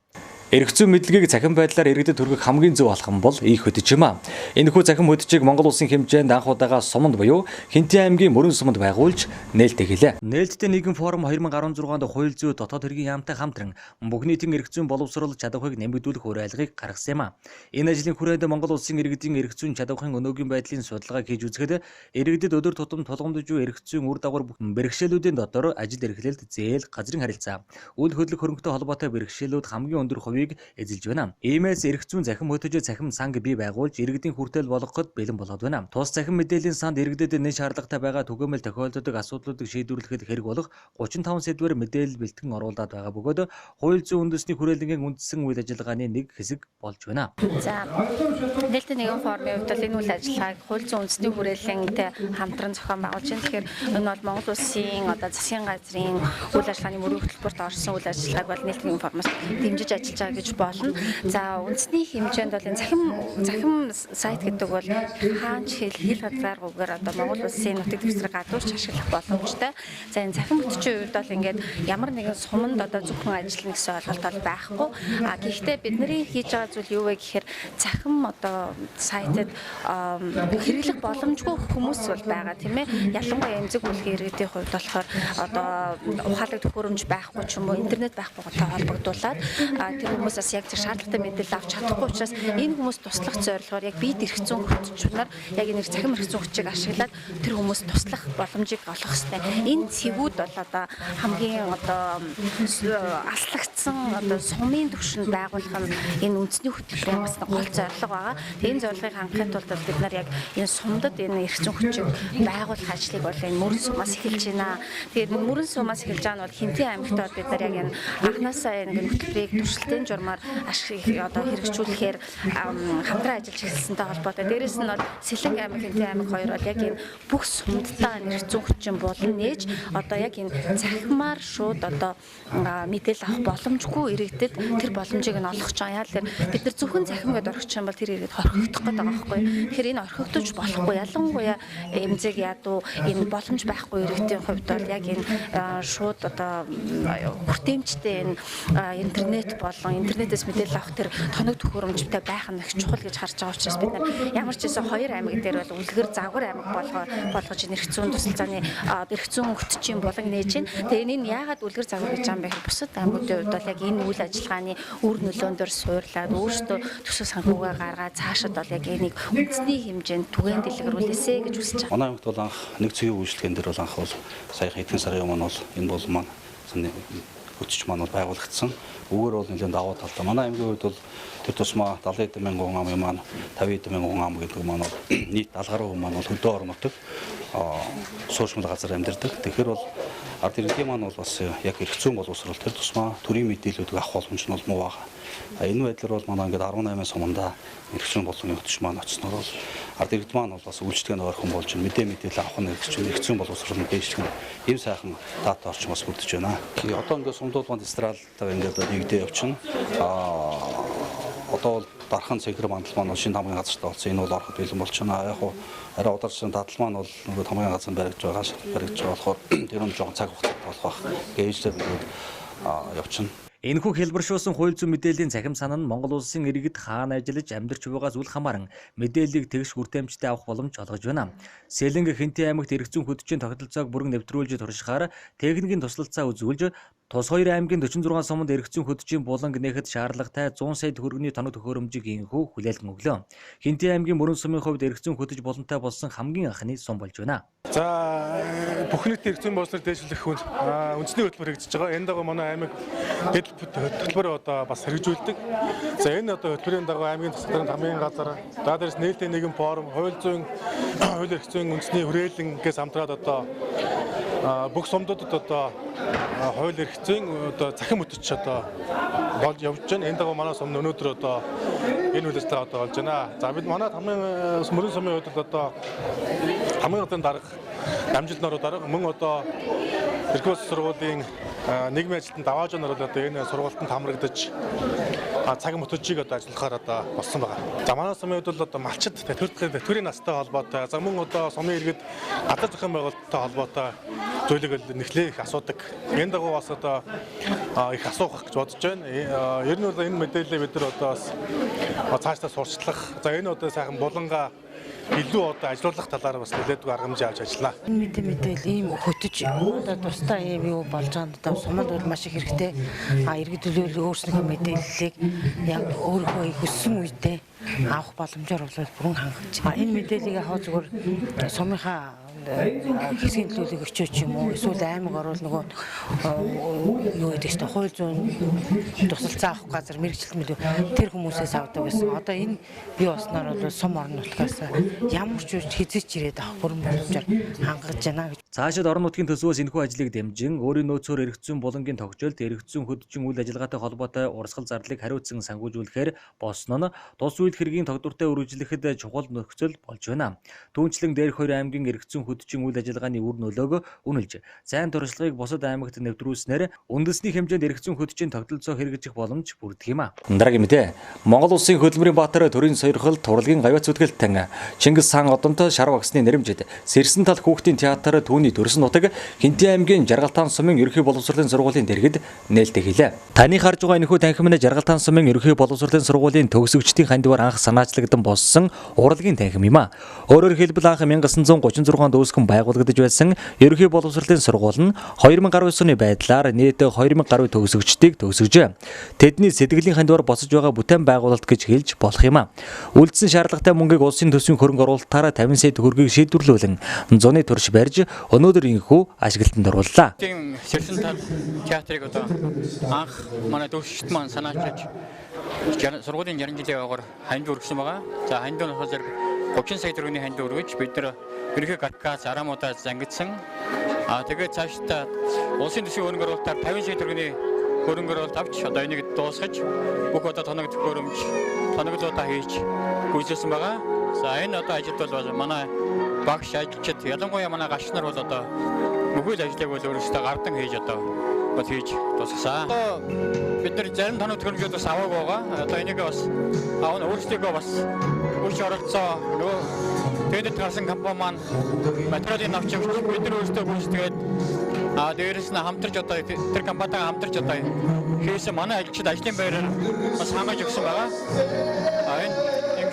Эрх зүйн мэдлэгийг цахим байдлаар иргэдэд хүргэх хамгийн зөв алхам бол их хөтөч юм а. Энэхүү цахим хөтөчийг Монгол улсын хэмжээнд анх удаага суманд буюу Хинтэн аймгийн Мөрөн суманд байгуулж нээлттэй хэлээ. Нээлттэй нийгэм форум 2016 онд хууль зүйн дотоод хэргийн яамтай хамтран бүх нийтийн эрх зүйн боловсрол чадварыг нэмэгдүүлэх үр айлгыг гаргасан юм а. Энэ ажлын хүрээнд Монгол улсын иргэдийн эрх зүйн чадварын өнөөгийн байдлын судалгааг хийж үзэхэд иргэдэд өдөр тутам тулгамдж буй эрх зүйн үр дагавар бэрхшээлүүдийн дотор ажил эрхлэлт, зээл, газрын харилцаа, үйл хөдлөх хөрөнгөтэй холбоотой бэрхшээлүүд хамгийн өндөр хувийг эзэлж байна. Иймээс эрх зүйн захим хөтөж захим санг бий байгуулж иргэдийн хүртэл болгоход бэлэн болоод байна. Тус захим мэдээллийн санд иргэдэд нэн шаардлагатай байгаа түгээмэл тохиолддог асуудлуудыг шийдвэрлэхэд хэрэг болох 35 сэдвээр мэдээлэл бэлтгэн оруулаад байгаа бөгөөд хууль зүйн үндэсний хүрээлэнгийн үндсэн үйл ажиллагааны нэг хэсэг болж байна. За нээлттэй нийгэм форумын хувьд энэ үйл ажиллагааг хууль зүйн үндэсний хүрээлэнтэй хамтран зохион байгуулж байна. Тэгэхээр энэ бол Монгол улсын одоо засгийн газрын үйл ажиллагааны мөрийн хөтөлбөрт орсон үйл ажиллагааг бол нээлттэй нийгэм форумаас дэмжиж ажиллаж байгаа гэж болно. За үндэсний хэмжээнд бол энэ захим сайт гэдэг бол хаанч хэл хязгааргүйгээр одоо Монгол улсын нутаг дэвсгэр гадуурч ашиглах боломжтой. За энэ захим хөтөчийн үед бол ингээд ямар нэгэн суманд одоо зөвхөн ажиллана гэсэн ойлголт бол байхгүй. Гэхдээ бидний хийж байгаа зүйл юу вэ гэхээр захим одоо сайтад хэрэглэх боломжгүй хүмүүс бол байгаа тийм ээ. Ялангуяа эмзэг бүлгийн иргэдийн хувьд болохоор одоо ухаалаг төхөөрөмж байхгүй ч юм уу интернет байхгүйтэй холбогдуулаад тэр хүмүүс бас яг тэр шаардлагатай мэдээлэл авч чадахгүй учраас энэ хүмүүс туслах зорилгоор яг бие эрх зүйн хөтөлбөрөөр яг энэ захим эрх зүйн хүчийг ашиглаад тэр хүмүүс туслах боломжийг олох хэрэгтэй. Энэ цэгүүд бол одоо хамгийн одоо аслагдсан одоо сумын түвшинд байгуулах нь энэ үндэсний хөтөлбөрийн бас гол зорилго байгаа. Энэ зорилгыг хангахын тулд бид нар яг энэ сумдад энэ эрх зүйн хүчийг байгуулах ажлыг бол энэ Мөрөн сумаас эхэлж байна. Тэгээд Мөрөн сумаас эхэлж байгаа нь бол Хинтэн аймагт бид нар яг энэ анханасаа энэ хөтөлбөрийг туршилтын журмаар одоо хэрэгжүүлэхээр хамтран ажиллаж эхэлсэнтэй холбоотой. Дээрээс нь бол Сэлэнг аймаг, Хинтэн аймаг хоёр бол яг энэ бүх сумдтай эрх зүйн хүчин болон нээж одоо яг энэ захимаар шууд одоо мэдээлэл авах боломжгүй иргэдэд тэр боломжийг нь олгож байгаа. Яагаад гэвэл бид нар зөвхөн захим гэдээ орхиж юм бол тэр иргэд хорхогдох гэдэг байгаа байхгүй. Тэгэхээр энэ орхигдож болохгүй. Ялангуяа эмзэг ядуу энэ боломж байхгүй иргэдийн хувьд бол яг энэ шууд одоо хүртээмжтэй энэ интернет болон интернетээс мэдээлэл авах тэр тоног төхөөрөмжтэй байх нь их чухал гэж харж байгаа учраас бид нар ямар ч байсан хоёр аймаг дээр бол үлгэр загвар аймаг болгож эрх зүйн тусалцааны эрх зүйн хөтчийн булан нээж байна. Тэгээ энэ яагаад үлгэр загвар гэж байгаа юм бэ гэхээр бусад аймагуудын хувьд бол яг энэ үйл ажиллагааны үр нөлөөн дээр суурлаад өөрсдөө төсөв санхугаа гаргаад цаашид бол яг энийг үндэсний хэмжээнд түгээн дэлгэрүүлээсэ гэж хүсэж байна. Манай хувьд бол анх нэг цэгийн үйлчлэгэн дээр бол анх бол сая хэдхэн сарын өмнө бол энэ бол маань хөтч маань бол байгуулагдсан. Үүгээр бол нэлээд даваа талтай. Манай аймгийн хувьд бол тэр тусмаа 70 эд мянган хүн ам маань 50 эд мянган хүн ам гэдэг маань бол нийт 70 гаруй хүн маань бол хөдөө орон нутаг сууршмал газар амьдардаг. Тэгэхээр бол ард иргэдийн маань бол бас яг эрх зүйн боловсрол тэр тусмаа төрийн мэдээллүүдийг авах боломж нь бол муу байгаа. Энэ байдлаар бол манай ингээд 18 сумандаа эрх зүйн боловсролын хөтч маань очсноор бол ард иргэд маань бол бас үйлчлэгээний ойрхон болж мэдээлэл авах нь эрх зүйн боловсролын дэвшлэх нь ийм сайхан дата орчин бас бүрдэж байна. Одоо ингээд сумдууд магистралтаа ингээд нэгдээ явчихна. Одоо бол дархан цэнхэр мандал маань шинэ хамгийн газартай болсон. Энэ бол ороход бэлэн болчихно. Яг хуу арай ударсан дадал маань бол нөгөө хамгийн газар баригдж байгаа болохоор тэр нь жоохон цаг хугацаатай болох байх. Гээж дээр явчихна. Энэхүү хэлбэршүүлсэн хууль зүйн мэдээллийн цахим сан нь Монгол улсын иргэд хаана ажиллаж амьдарч байгаагаас үл хамааран мэдээллийг тэгш хүртээмжтэй авах боломж олгож байна. Сэлэнг Хинтээ аймагт эрх зүйн хөтчийн тогтолцоог бүрэн нэвтрүүлж туршихаар техникийн туслалцаа үзүүлж Тус хоёр аймгийн 46 суманд эрх зүйн хөтчийн буланг нээхэд шаардлагатай 100 сая төгрөгийн тоног төхөөрөмжийг инхүү хүлээлгэн өглөө. Хинтээ аймгийн Мөрөн сумын хувьд эрх зүйн хөтөж боломжтой болсон хамгийн анхны сум болж байна. За бүх нийт эрх зүйн боловсрол дэвшлэх үндэсний хөтөлбөр хэрэгжиж байгаа. Энэ дагуу манай аймаг хөтөлбөр одоо бас хэрэгжүүлдэг. За энэ одоо хөтөлбөрийн дагуу аймгийн засгийн хамгийн газар дээрээс нээлттэй нэгэн форум, хууль эрх зүйн үндэсний хүрээлэнгээс хамтраад одоо бүх сумдуудад одоо хууль эрх зүйн одоо захин хөтөч одоо болж явж байна. Энэ дагуу манай сум өнөөдөр одоо энэ үйл ажиллагаа одоо болж байна. За бид манай хамгийн Мөрөн сумын хувьд одоо хамгийн гол дарга амжилт нороо дарга мөн одоо эрх сургуулийн нийгмийн ажилтнанд давааж оноор одоо энэ сургуультанд хамрагдаж цагийн хөтөлжийг одоо ажиллахаар одоо болсон байгаа. За манай сумын хувьд бол одоо малчид төрийн настай холбоотой за мөн одоо сумын иргэд гадар зохион байгуулалттай холбоотой зүйлийг нэхлээ их асуудаг. Энэ дагуу бас одоо их асуух гэж бодож байна. Ер нь бол энэ мэдээлэлээ бид нар одоо бас цаашдаа сурчлах. За энэ одоо сайхан булангаа илүү одоо ажилуулах талаар бас нэлээдгүй арга хэмжээ авч ажиллана. Энэ мэдээлэл ийм хөтөж одоо тусдаа ийм юу болж байгаа нь одоо суманд бол маш их хэрэгтэй. Иргэд төлөөлөл өөрснийхөө мэдээллийг яг өөрөө хүссэн үедээ авах боломжоор бол бүрэн хангаж. Энэ мэдээллийг авах зүгээр сумынхаа хэсгийн төлөөлөлийг өчөөч юм уу эсвэл аймаг орвол нөгөө юу гэдэг чинь хууль зүйн тусалцаа авах газар мэрэгчлэл мэлүү тэр хүмүүсээс авдаг байсан. Одоо энэ бий болсноор бол сум орон нутгаас ямар ч үеч хизээч ирээд авах бүрэн боломжоор хангаж байна гэж. Цаашид орон нутгийн төсвөөс энэхүү ажлыг дэмжин өөрийн нөөцөөр эрх зүйн булангийн тогтоолт эрх зүйн хөтөлбөрийн үйл ажиллагаатай холбоотой урсгал зарлыг хариуцсан санхүүжүүлэхээр болсон нь тус үйл хэргийн тогтвортой үргэлжлэхэд чухал нөхцөл болж байна. Түүнчлэн дээрх хоёр аймгийн эрх зүйн хөтөлбөрийн үйл ажиллагааны үр нөлөөг үнэлж, сайн туршлагыг бусад аймагт нэвтрүүлснээр үндэсний хэмжээнд эрх зүйн хөтөлбөрийн тогтолцоо хэрэгжих боломж бүрдэх юм а. Дараагийн мэдээ. Монгол улсын хөдөлмөрийн баатар төрийн сойрхол турлагийн гавьяц зүтгэлтэн Чингис хаан одонтой шар багсны нэрэмжид Сэрсэн тал хүүхдийн театр түүний төрсөн нутаг Хинтээ аймгийн Жаргалтаан сумын ерөнхий боловсролын сургуулийн дэргэд нээлттэй хэлээ. Таны харж байгаа энэхүү танхимын Жаргалтаан сумын ерөнхий боловсролын сургуулийн төгсөгчдийн хандивар анх санаачлагдсан болсон урлагийн танхим юм а. Өөрөөр хэлбэл анх 1936 онд үүсгэн байгуулагдаж байсан ерөнхий боловсролын сургууль нь 2019 оны байдлаар нийт 2000 гаруй төгсөгчдийг төгсгөжээ. Тэдний сэтгэлийн хандивар босож байгаа бүтээн байгуулалт гэж хэлж болох юм а. Үлдсэн шаардлагатай мөнгийг улсын төсвийн хөрөнгө оруулалтаараа 50 сая төгрөгийг шийдвэрлүүлэн зуны турш барьж өнөөдөр инхүү ашиглалтанд орууллаа. Сэрсэн тал театрыг одоо анх манай төгсөгчд маань санаачилж сургуулийн 60 жилийн яваагаар ханд өргөсөн байгаа. За ханд нь болохоор 30 сая төгрөгийн ханд өргөж бид нар ерөнхий каркас арамуудаа зангидсан. Тэгээд цаашдаа улсын төсвийн хөрөнгө оруулалтаар 50 сая төгрөгийн хөрөнгө оруулалт авч одоо энийг дуусгаж бүх одоо тоног төхөөрөмж тоноглуудаа хийж гүйцэлсэн байгаа. За энэ одоо ажилд бол манай багш ажилчид ялангуяа манай галч нар бол одоо мөхөл ажлыг бол өөрөөсөө гардан хийж одоо хийж тусгасан. Бид нар зарим тоног төхөөрөмжүүд бас аваагүй байгаа. Одоо энийг бас өөрсдөө бас хүч оролцоо нөгөө тэдэд гарсан компани маань материалын авчимч бид нар өөрсдөө гүйцэтгээд дээрээс нь хамтарч одоо тэр компанитайгаа хамтарч одоо хийсэн манай ажилчид ажлын байраар бас хангаж өгсөн байгаа. Энэ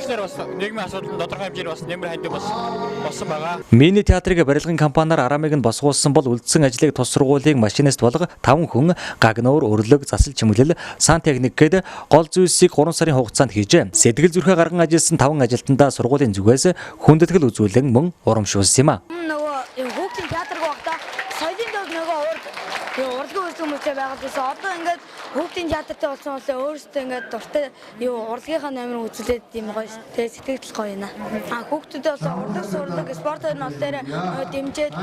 тэгэхээр бас нийгмийн асуудал тодорхой хэмжээний бас нэмэр хандив бас болсон байгаа. Мини театрыг барилгын компаниар Арамыг нь босгуулсан бол үлдсэн ажлыг тус сургуулийн машинист болго 5 хүн гагнуур, өрлөг, засал чимэглэл, сан техник гээд гол зүйлсийг 3 сарын хугацаанд хийжээ. Сэтгэл зүрхээ гарган ажилласан 5 ажилтнаа сургуулийн зүгээс хүндэтгэл үзүүлэн мөн урамшуулсан юм а. Нөгөө хүүхдийн театрыг багтаа соёлын төвд нөгөө урлагийн үйлчлэг мөчөө байгуулсан. Одоо ингээд хүүхдийн театртай болсон болохоор өөрөөсөө ингээд дуртай урлагийнхаа номер үзүүлээд юм гоё сэтгэл гоё юм аа. Хүүхдүүдээ болсон урлаг сурлаг спортын бол дээр дэмжиж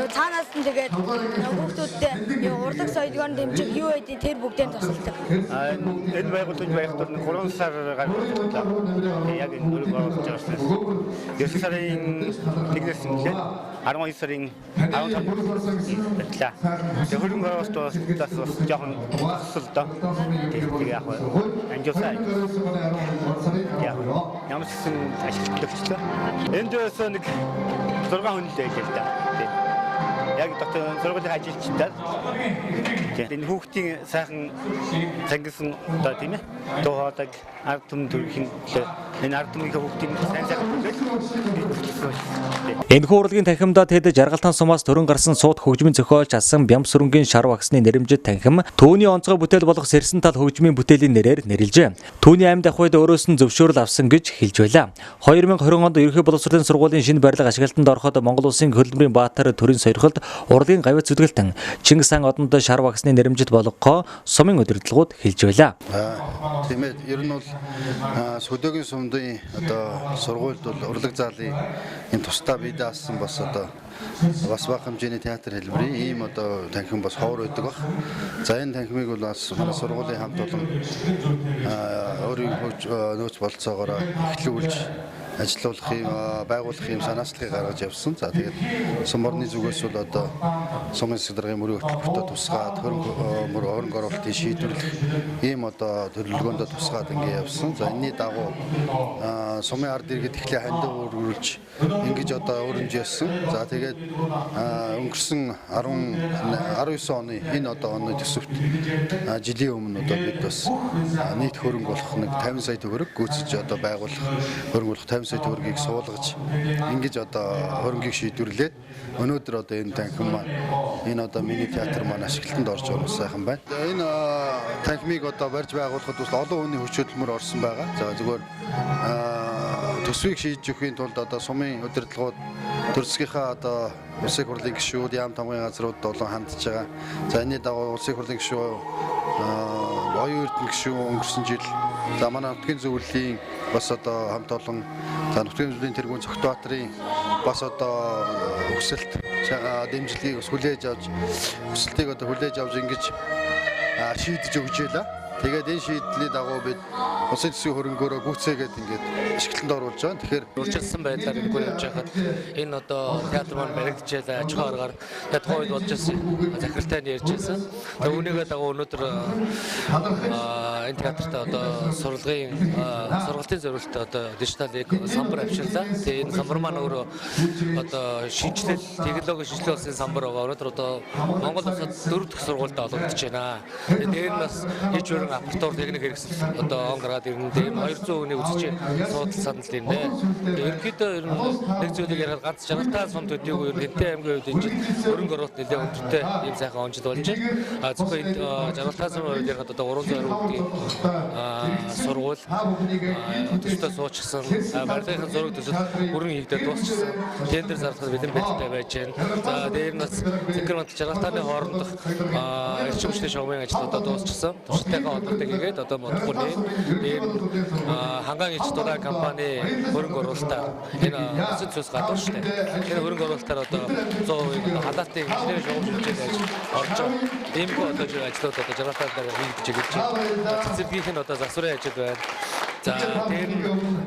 цаанаас нь тэгээд хүүхдүүдтэй урлаг соёлгоор дэмжих юу байдгийг тэр бүгдээр тусалдаг. Энэ байгууллагын байхад 3 сар гаргалаа. Яг энэ үрг байгуулж байгаа. 9 сарын 1-ээс эхлээд 12 сарын 15-нд байлаа. Тэр хөрөнгө оруулалтаас бас жоохон өсөлтөө. Тэгээ яг анжуулсан. Ямар ч гэсэн ашиглагдчихлаа. Энд дэс нэг 6 хүн л байж л да. Яг доктор сургуулийн ажилчдад энэ хүүхдийн сайхан цангасан одоо тийм ээ дуудаг ард түмэн төрхийн энэ ард түмний хүүхдийн сайн сайхан энэхүү урлагийн танхимдаа тэд жаргалтан сумаас төрөн гарсан сууд хөгжмийн зохиолч асан Бямсүрэнгийн шар ваксны нэрэмжит танхим түүний онцгой бүтээл болох Сэрсэн тал хөгжмийн бүтээлийн нэрээр нэрлжээ. Түүний амьд ахуйд өөрөөс нь зөвшөөрөл авсан гэж хэлж байлаа. 2020 онд ерөнхий боловсролын сургуулийн шинэ барилга ашиглалтанд ороход Монгол Улсын хөлбөмбөрийн Баатар төрийн сойрхолд урлагийн гавьяа зүтгэлтэн Чингис хаан одонд шар ваксны нэрэмжит болгохоо сумын удирдлагууд хэлж байлаа. Тийм ээ, ер нь бол Сөдөөгийн сумдын одоо сургуульд бол урлаг заалын энэ тусдаа бий даасан бас одоо бас бага хэмжээний театр хэлбэрийн ийм одоо танхим бас ховор байдаг баг. За энэ танхимыг бол бас манай сургуулийн хамт олон өөрийн нөөц болцоогоор эхлүүлж ажиллуулах юм байгуулах юм санаачлалыг гаргаж явсан. За тэгээд сум орны зүгээс бол одоо сумын засаг даргын мөрийн хөтөлбөртөө тусгаад хөрөнгө оруулалтын шийдвэрлэх ийм одоо төлөвлөгөөнд тусгаад ингэ явсан. За энэний дагуу сумын ард иргэд эхлээ хандив өргүүлж ингэж одоо өрнж явсан. За тэгээд өнгөрсөн 19 оны энэ одоо оны төсөвт жилийн өмнө одоо бид бас нийт хөрөнгө болох нэг 50 сая төгрөг гүйцэж одоо байгуулах хөрөнгө болох 50 сая төгрөгийг суулгаж ингэж одоо хөрөнгийг шийдвэрлээд өнөөдөр одоо энэ танхим маань энэ одоо мини театр маань ашиглалтанд орж байгаа нь сайхан байна. Энэ танхимыг одоо барьж байгуулахад бас олон хүний хүч хөдөлмөр орсон байгаа. За зүгээр төсвийг шийдэж өгөхийн тулд одоо сумын удирдлагууд төр засгийнхаа одоо улсын хурлын гишүүд яам тамгын газрууд олон хандж байгаа. За энэний дагуу улсын хурлын гишүүд оюун эрдэнэ гишүүн өнгөрсөн жил за манай нутгийн зөвлөлийн бас одоо хамт олон за нутгийн зөвлөлийн тэргүүн Цогтбаатарын бас одоо өсөлт дэмжлэгийг хүлээж авч өсөлтийг одоо хүлээж авч ингэж шийдэж өгч байлаа. Тэгээд энэ шийдлийн дагуу бид улсын төсвийн хөрөнгөөрөө гүйцээгээд ингээд ашиглалтанд оруулж байгаа. Тэгэхээр урьдчилсан байдлаар энэгээр явж байхад энэ одоо театр маань баригдчихээд аж ахуй аргаар тухайн үед болж ирсэн захиралтай нь ярьж байсан. Тэгээд үүнийгээ дагуу өнөөдөр энэ театртаа одоо сургалтын зорилттой одоо дижиталыг самбар авчирлаа. Тэгээд энэ самбар маань өөрөө одоо шинжилэл технологийн шинжилгээ болсон самбар байгаа. Өнөөдөр одоо Монгол улсад 4 дахь сургуультай олгогдож байна. Тэгээд энэ бас ич апартур техник хэрэгсэл одоо он гараад ирнэ. Тэгээд 200 хүний үзэж суудал санал юм дээ. Ерөнхийдөө ер нь нэг зүйлийг яриад ганц жаргалтай сум төдийгүй ер нь Хэнтэй аймгийн үед энэ жил хөрөнгө оруулалт нэлээд өндөртэй ийм сайхан онцлог болж байна. Зөвхөн энэ жаргалтай сумын үед яриад одоо 320 хүүхдийн сургууль төстэй суучихсан. Барилгын зураг төсөл бүрэн хийгдээд дуусчихсан. Тендер зарлахад бэлэн байдалтай байж байна. За дээр нь бас Цэнхэр жаргалтааны хоорондох эрчим хүчний шугамын ажлуудаа дуусчихсан. Туршилтайгаа холбоотой хийгээд одоо модхууны ийм хангаан ич дураа компани хөрөнгө оруулалтаар энэ улсын төсөөс гадуур шүү дээ. Энэ хөрөнгө оруулалтаар одоо 100% халаалтын инженерийн шугам шилжүүлэх ажил орж байгаа. Иймгүй одоо ажлууд одоо жаргалтаар хийгдэж байгаа. Цэцэрлэгийнх нь одоо засварын ажил байна. За тэр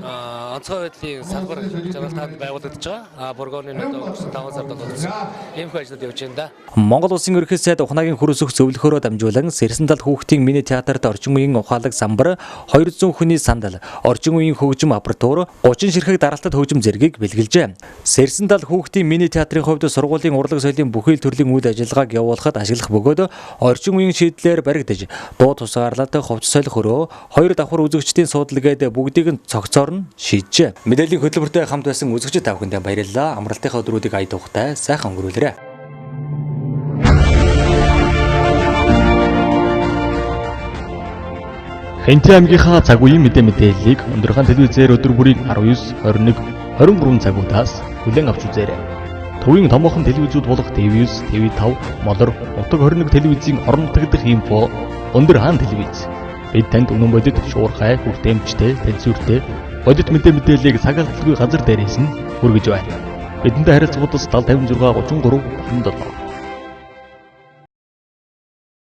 онцгой байдлын салбар жаргалтанд байгуулагдаж байгаа. Бургооны одоо 5 сард болсон. Иймгүй ажлууд явж байна да. Монгол Улсын ерөнхий сайд ухнаагийн хүрээсөх зөвлөхөөрөө дамжуулан Сэрсэн тал хүүхдийн мини театрт орчин үеийн ухаалаг самбар 200 хүний сандал, орчин үеийн хөгжим аппаратур, 30 ширхэг дараалтад хөгжим зэргийг бэлгэлжээ. Сэрсэн тал хүүхдийн мини театрын хувьд сургуулийн урлаг соёлын бүхий л төрлийн үйл ажиллагааг явуулахад ашиглах бөгөөд орчин үеийн шийдлээр баригдаж, дуу тусгаарлалт, хувцас солих өрөө, хоёр давхар үзэгчдийн суудлгээд бүгдийг нь цогцоор нь шийдэж шийджээ. Мэдээллийн хөтөлбөртэй хамт байсан үзэгчид та бүхэндээ баярлалаа. Амралтынхаа өдрүүдийг ая тухтай сайхан өнгөрүүлээрэй. Хэнтэй аймгийнхаа цаг үеийн мэдээллийг өндөрхөн телевизээр өдөр бүрийн 19, 21, 23 цагуудаас хүлээн авч үзээрэй. Төвийн томоохон телевизүүд болох TV9, TV5, Модор, Нутаг 21 телевизийн орон нутагдах инфо өндөр хаан телевиз. Бид танд үнэн бодит, шуурхай, хүртээмжтэй, тэнцвэртэй бодит мэдээллийг цагаалтгүй газар дээрээс нь хүргэж байна. Бидэнтэй харилцагуудаас 7056 33 7